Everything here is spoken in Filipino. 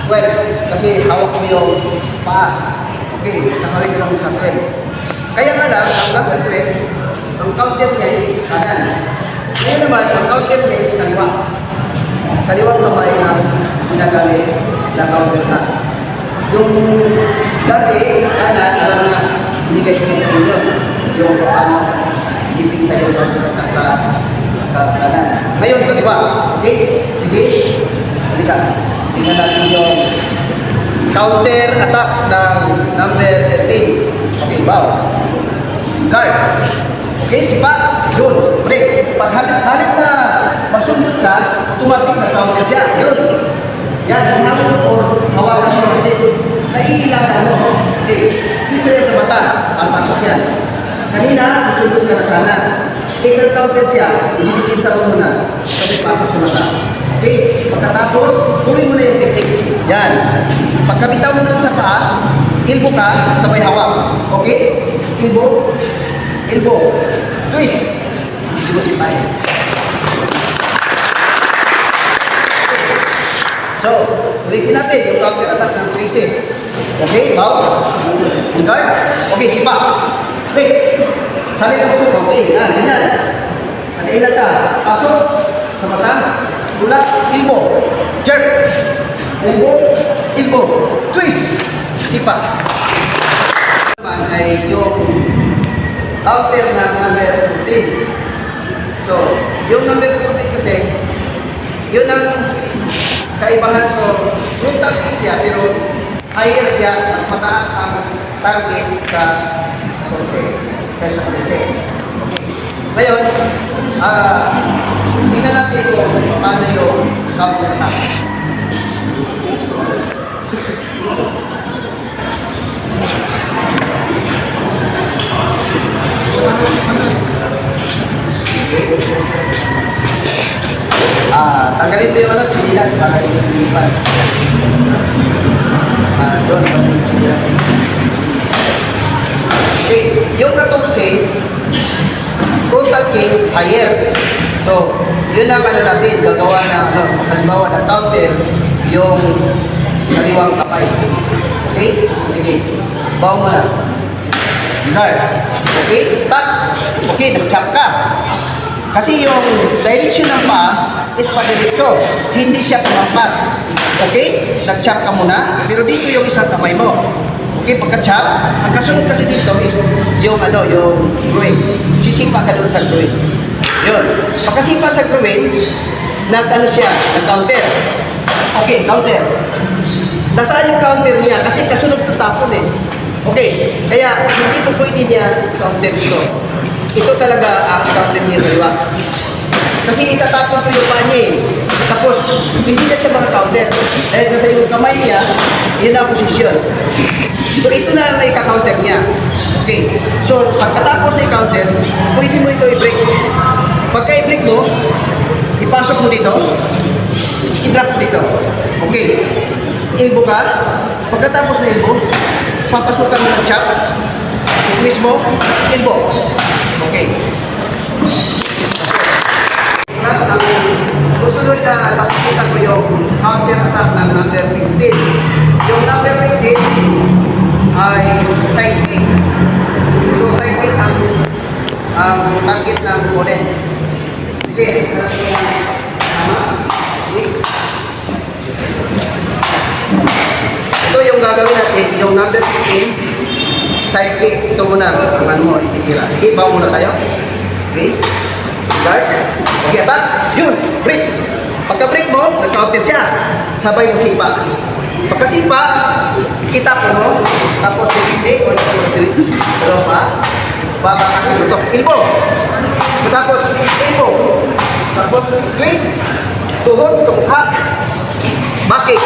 12. Kasi hawak mo yung paa. Okay, nakawin ko lang sa 12. Kaya nga lang, hanggang 12, ang counter niya is kanan. Ngayon naman, ang counter niya is kaliwa. Kaliwang kamay na ginagamit na counter na. Yung dati, kanan, alam na binigay ko sa inyo. Yung paano pinipin sa iyo sa kanan. Ngayon, kaliwa. Okay? Sige. Halika. Tingnan natin yung counter attack ng number 13. Okay, bow. Guard. Okay, sipa. Yun. Break. Pag halip na magsundot ka, automatic na counter siya. Yun. Yan. Hinamon or hawakan mo ng this. Naiilangan mo. Okay. Pizza yan sa mata. Papasok yan. Kanina, susundot ka na sana. Ikaw counter siya. Idinipinsa mo muna. Kasi pasok sa mata. Okay. Pagkatapos, tuloy mo na yung technique. Yan. Pagkabitaw mo nun sa paa, elbow ka, sabay hawak. Okay? Elbow. Elbow. Twist. Hindi mo sipay. So, ulitin natin yung counter attack ng twist. Okay? Bow. Guard. Okay, sipa. Break. Sali na gusto. Okay. Yan. Ganyan. Nakailan ka. Pasok. Sa mata. Tulak. Elbow. Jerk. Elbow. Elbow. Twist. Sipa. Naman ay yung counter ng number 14. So, yung number 14 kasi, yun ang kaibahan. So, frontal kick siya, pero higher siya, mas mataas ang target sa 14 kaysa 13. Okay. Ngayon, tingnan natin kung paano yung counter attack. Tanggalin mo yung chinilas para hindi lilipat. Doon, pati yung chinilas. Okay, yung 14, frontal kick, higher. So, yun ang natin, gagawa na, halimbawa na counter, yung kaliwang kamay. Okay? Sige. Bawa mo na. Guard. Okay? Tap. Okay, nag-chop ka. Kasi yung direction ng paa is padiretso. Hindi siya pumampas. Okay? Nag-chop ka muna. Pero dito yung isang kamay mo. Okay, pagka-chop, ang kasunod kasi dito is yung yung groin. Sisipa ka doon sa groin. Yun. Pagkasipa sa groin, siya, nag-counter. Okay, counter. Nasaan yung counter niya? Kasi kasunod to tapon eh. Okay, kaya hindi po pwede niya counter ito. Ito talaga ang counter niya kaliwa. Kasi itatapon ko yung paa niya eh. Tapos, hindi na siya maka-counter. Dahil nasa yung kamay niya, yun ang posisyon. So, ito na ang ika-counter niya. Okay, so pagkatapos na i-counter, pwede mo ito i-break. Pagka i-break mo, ipasok mo dito, i-drop mo dito. Okay, elbow ka. Pagkatapos na elbow, papasukan mo ng chop, i-twist mo, elbow. Okay. Plus, ang susunod na makikita ko yung counter attack ng number 15. Yung number 15 ay side kick. So, side kick ang target ng opponent. Sige, ito yung gagawin natin, yung number 15, side kick. Ito muna, ang mo, ititira. Sige, bawa muna tayo. Okay. Guard. Okay, attack. Yun, break. Pagka-break mo, nag-counter siya. Sabay mo sipa. Pagka-sipa, kita po mo. Tapos, hindi. Pero pa. Baba ka ito. Elbow. Tapos, elbow. Tapos, twist. Tuhod, sumukha. Back kick.